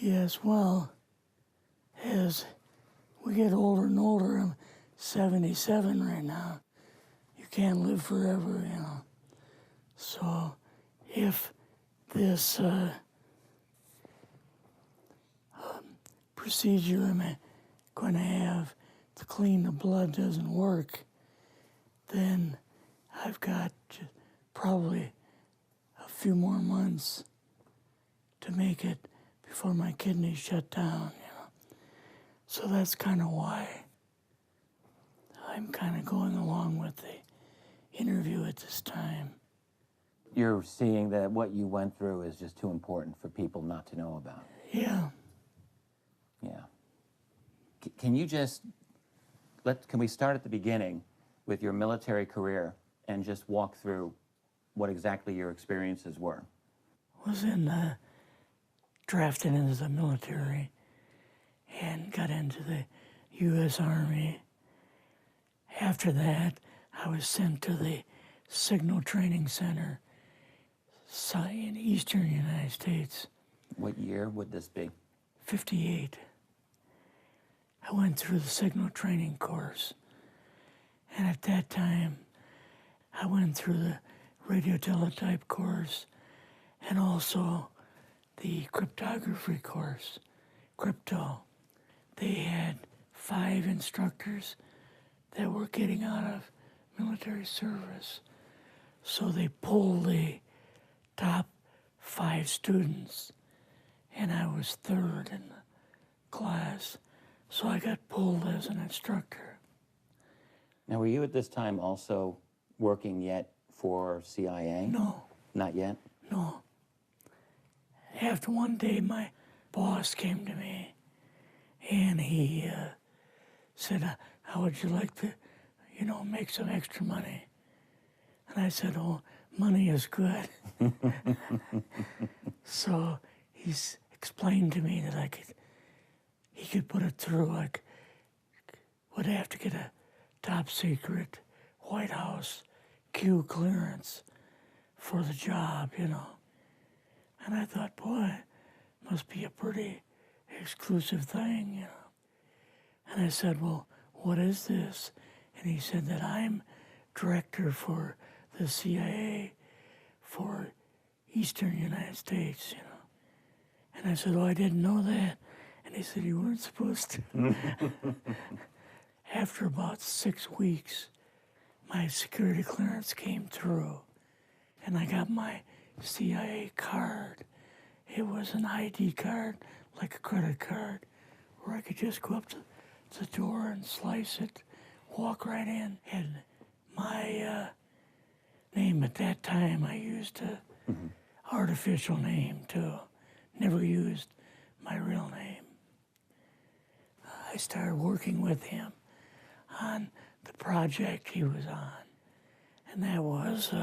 Yes, well, as we get older and older, I'm 77 right now. You can't live forever, you know. So if this procedure I'm going to have to clean the blood doesn't work, then I've got probably a few more months to make it before my kidneys shut down, you know. So that's kind of why I'm kind of going along with the interview at this time. You're seeing that what you went through is just too important for people not to know about. Yeah. Yeah. Can you just, can we start at the beginning with your military career and just walk through what exactly your experiences were? Was drafted into the military and got into the U.S. Army. After that, I was sent to the Signal Training Center in eastern United States. What year would this be? 58. I went through the signal training course. And at that time, I went through the radio teletype course and also the cryptography course, crypto. They had 5 instructors that were getting out of military service. So they pulled the top 5 students, and I was 3rd in the class. So I got pulled as an instructor. Now, were you at this time also working yet for CIA? No. Not yet? No. After one day, my boss came to me, and he said, how would you like to, make some extra money? And I said, oh, money is good. So he's explained to me that he could put it through, would have to get a top secret White House Q clearance for the job, And I thought, boy, must be a pretty exclusive thing, And I said, well, what is this? And he said that I'm director for the CIA for Eastern United States, And I said, oh, I didn't know that. And he said, you weren't supposed to. After about 6 weeks, my security clearance came through, and I got my CIA card. It was an ID card, like a credit card, where I could just go up to the door and slice it, walk right in. And my name at that time, I used a artificial name too. Never used my real name. I started working with him on the project he was on. And that was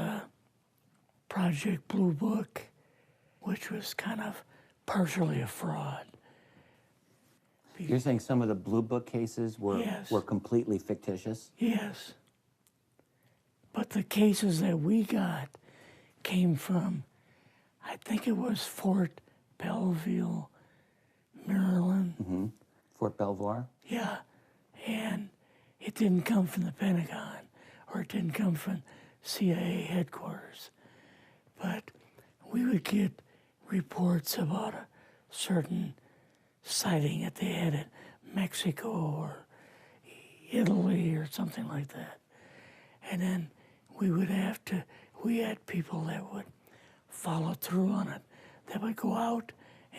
Project Blue Book, which was kind of partially a fraud. You're saying some of the Blue Book cases were, Yes. were completely fictitious? Yes. But the cases that we got came from, I think it was Fort Belvoir, Maryland. Fort Belvoir? Yeah. And it didn't come from the Pentagon, or it didn't come from CIA headquarters. But we would get reports about a certain sighting that they had in Mexico or Italy or something like that. And then we had people that would follow through on it, that would go out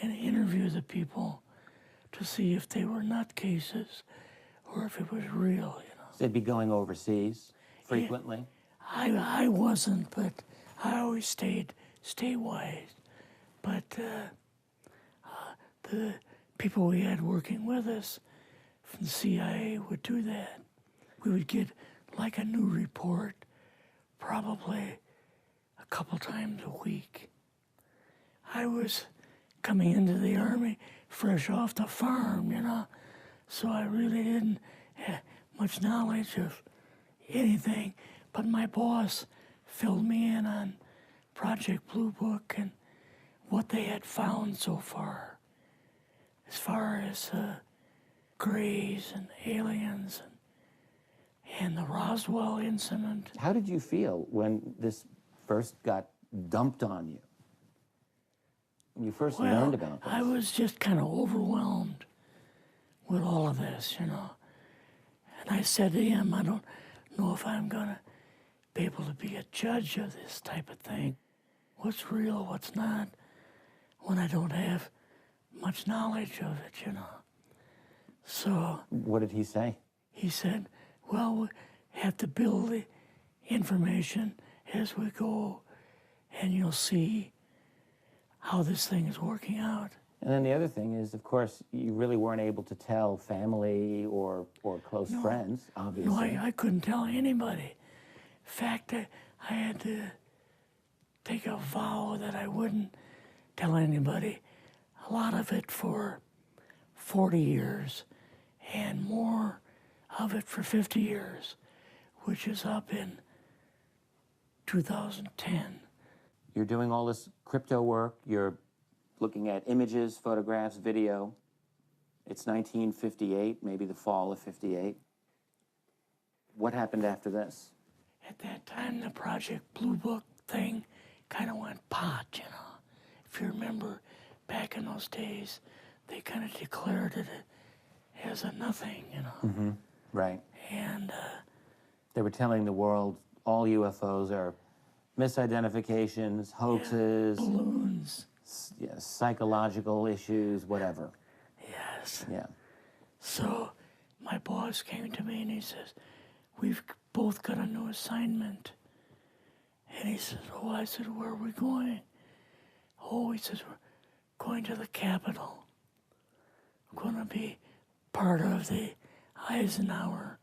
and interview the people to see if they were nutcases or if it was real, So they'd be going overseas frequently? I wasn't, but I always stayed statewide. But the people we had working with us from the CIA would do that. We would get like a new report probably a couple times a week. I was coming into the Army fresh off the farm, so I really didn't have much knowledge of anything, but my boss filled me in on Project Blue Book and what they had found so far. as far as Greys and aliens and the Roswell incident. How did you feel when this first got dumped on you? When you first learned about this? I was just kind of overwhelmed with all of this, you know. And I said to him, I don't know if I'm going to be able to be a judge of this type of thing. What's real, what's not, when I don't have much knowledge of it, you know. So... What did he say? He said, well, we have to build the information as we go, and you'll see how this thing is working out. And then the other thing is, of course, you really weren't able to tell family or close friends, obviously. No, I couldn't tell anybody. In fact, I had to take a vow that I wouldn't tell anybody. A lot of it for 40 years, and more of it for 50 years, which is up in 2010. You're doing all this crypto work, you're looking at images, photographs, video. It's 1958, maybe the fall of 58. What happened after this? At that time, the Project Blue Book thing kind of went pot, you know. If you remember, back in those days, they kind of declared it as a nothing, you know. Mm-hmm. Right. And they were telling the world all UFOs are misidentifications, hoaxes, balloons. Psychological issues, whatever. Yes. Yeah. So my boss came to me and he says, we've both got a new assignment. And he says, oh, I said, where are we going? Oh, he says, we're going to the Capitol. We're going to be part of the Eisenhower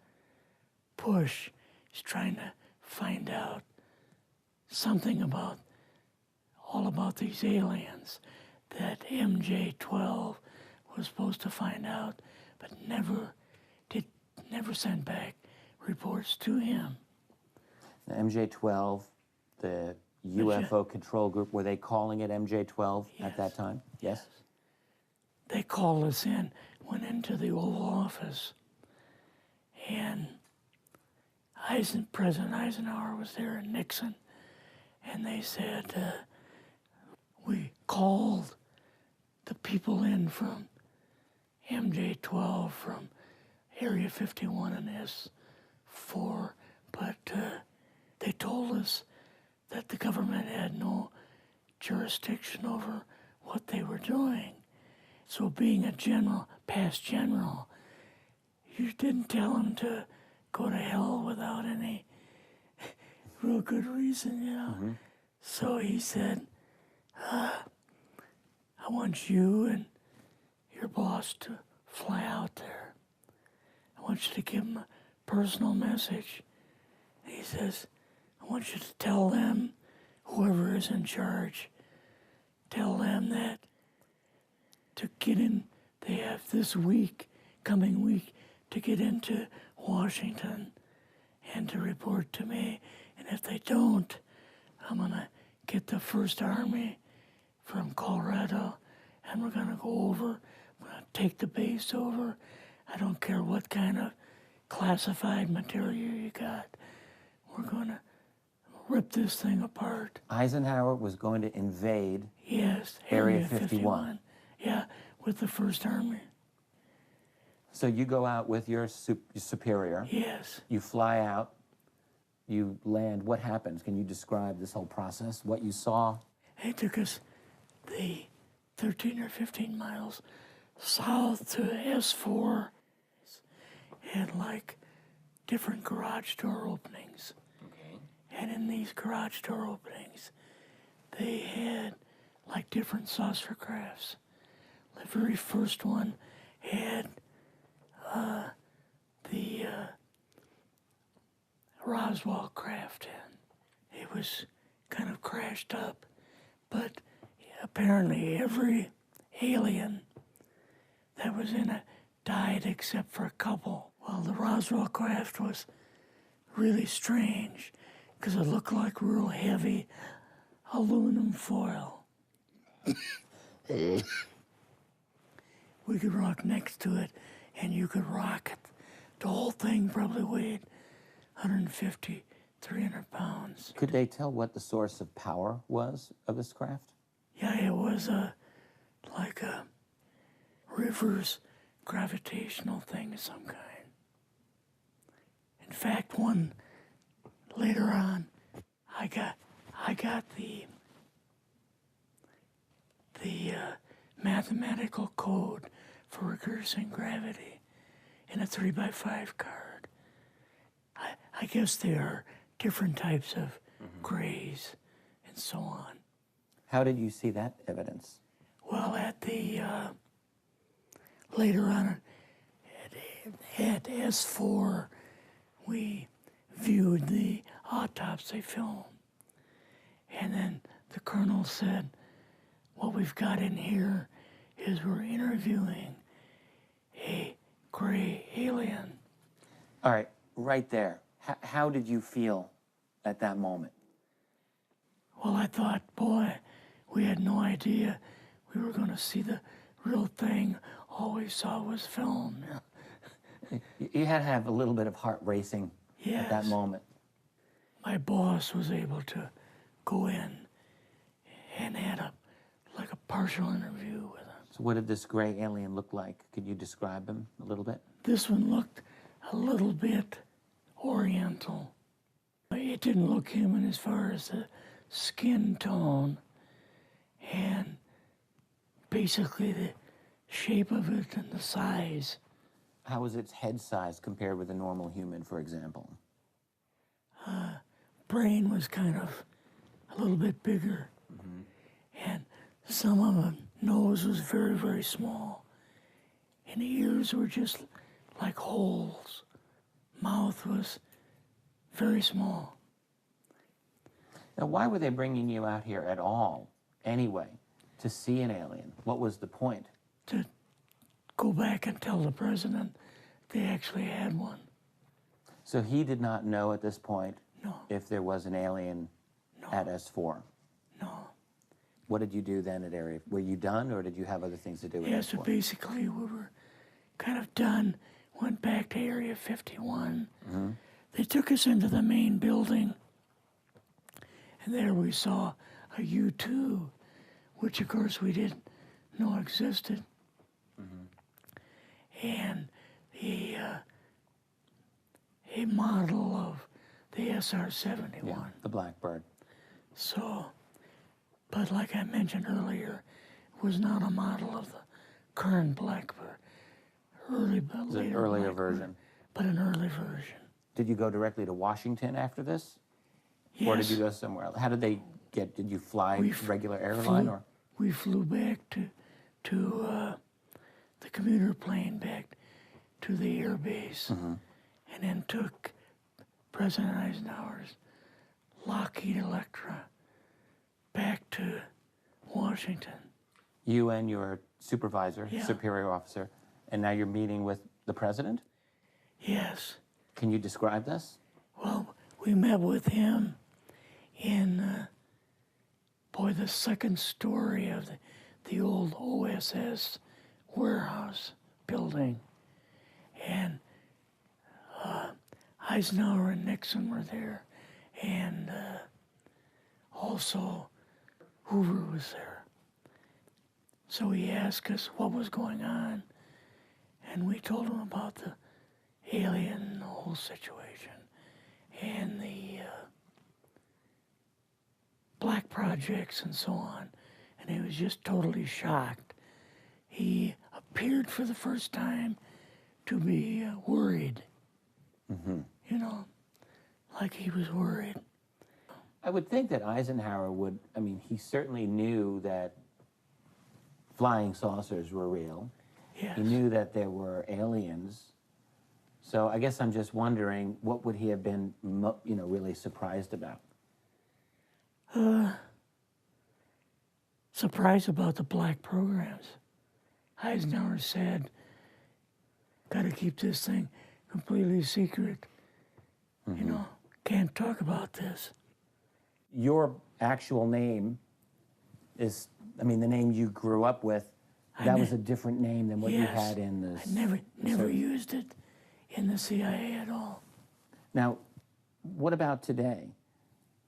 push. He's trying to find out something about all about these aliens that MJ-12 was supposed to find out, but never sent back reports to him. The MJ-12, the UFO control group, were they calling it MJ-12 at that time? Yes. They called us in, went into the Oval Office, and President Eisenhower was there and Nixon, and they said, we called the people in from MJ-12 from Area 51 and S4, but they told us that the government had no jurisdiction over what they were doing. So being a general, past general, you didn't tell them to go to hell without any real good reason, you know. Mm-hmm. So he said, I want you and your boss to fly out there. I want you to give them a personal message. And he says, I want you to tell them, whoever is in charge, tell them that to get in, they have this week, coming week, to get into Washington and to report to me. And if they don't, I'm going to get the First Army from Colorado, and we're going to go over, we're going to take the base over. I don't care what kind of classified material you got. We're going to rip this thing apart. Eisenhower was going to invade Area 51. Yeah, with the First Army. So you go out with your superior. Yes. You fly out. You land. What happens? Can you describe this whole process, what you saw? It took us the 13 or 15 miles south to S4 and like different garage door openings. Okay. And in these garage door openings, they had like different saucer crafts. The very first one had the Roswell craft in. It was kind of crashed up, but apparently every alien that was in it died except for a couple. Well, the Roswell craft was really strange because it looked like real heavy aluminum foil. we could rock next to it, and you could rock it. The whole thing probably weighed 150, 300 pounds. Could they tell what the source of power was of this craft? Yeah, it was like a reverse gravitational thing of some kind. In fact, one later on, I got the mathematical code for reversing gravity in a 3x5 card. I guess there are different types of grays and so on. How did you see that evidence? Well, at the later on at S4, we viewed the autopsy film, and then the colonel said, "What we've got in here is we're interviewing a gray alien." All right, right there. How did you feel at that moment? Well, I thought, boy, we had no idea we were going to see the real thing. All we saw was film. You had to have a little bit of heart racing at that Yes. moment. My boss was able to go in and had a partial interview with him. So what did this gray alien look like? Could you describe him a little bit? This one looked a little bit oriental. It didn't look human as far as the skin tone and basically the shape of it and the size. How was its head size compared with a normal human, for example? Brain was kind of a little bit bigger. And some of the nose was very, very small. And the ears were just like holes. Mouth was very small. Now, why were they bringing you out here at all, anyway, to see an alien? What was the point? To go back and tell the president they actually had one. So he did not know at this point No, if there was an alien at S4. no. What did you do then at Area? Were you done, or did you have other things to do with Yeah, so S4? basically we were kind of done, went back to Area 51. They took us into the main building, and there we saw a U-2, which of course we didn't know existed. And a model of the SR-71. Yeah, the Blackbird. So, but like I mentioned earlier, it was not a model of the current Blackbird, It was an earlier version. but an early version. Did you go directly to Washington after this? Yes. Or did you go somewhere else? How did they get, did you fly regular airline or? We flew back to the commuter plane back to the air base, and then took President Eisenhower's Lockheed Electra back to Washington. You and your supervisor, Yeah. superior officer, and now you're meeting with the president? Yes. Can you describe this? Well, we met with him in, the second story of the old OSS warehouse building. And Eisenhower and Nixon were there, and also Hoover was there. So he asked us what was going on, and we told him about the alien and the whole situation, and the black projects and so on, and he was just totally shocked. He appeared for the first time to be worried, you know, like he was worried. I would think that Eisenhower would, I mean, he certainly knew that flying saucers were real. Yes. He knew that there were aliens. So I guess I'm just wondering, what would he have been, really surprised about? Surprised about the black programs. Eisenhower said, got to keep this thing completely secret. You know, can't talk about this. Your actual name is, the name you grew up with that was a different name than what you Yes. had in the... I never used it in the CIA at all. Now, what about today?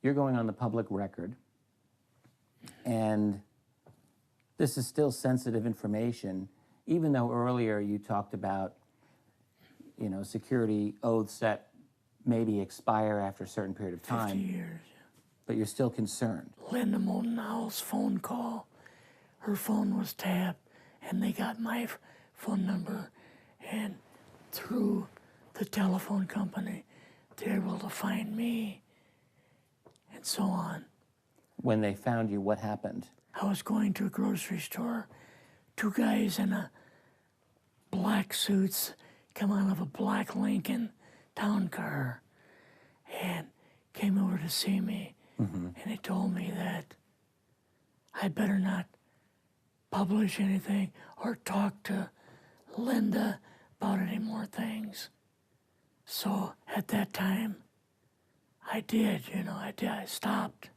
You're going on the public record, and this is still sensitive information, even though earlier you talked about, you know, security oaths that maybe expire after a certain period of 50 time, years. but you're still concerned. Linda Moldenhau's phone call, her phone was tapped, and they got my phone number, and through the telephone company, they're able to find me, and so on. When they found you, what happened? I was going to a grocery store. Two guys in a black suits come out of a black Lincoln town car and came over to see me. And they told me that I better not publish anything or talk to Linda about any more things. So at that time, I did, you know, I stopped.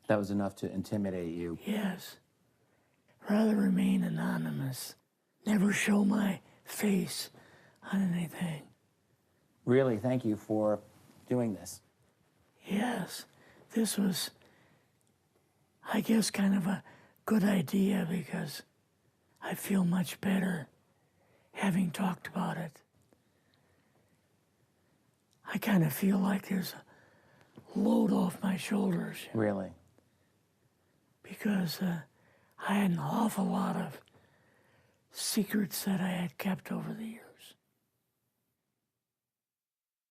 That was enough to intimidate you. Yes. Rather remain anonymous. Never show my face on anything. Really, thank you for doing this. Yes. This was, I guess, kind of a good idea because I feel much better having talked about it. I kind of feel like there's a load off my shoulders Really? because I had an awful lot of secrets that I had kept over the years.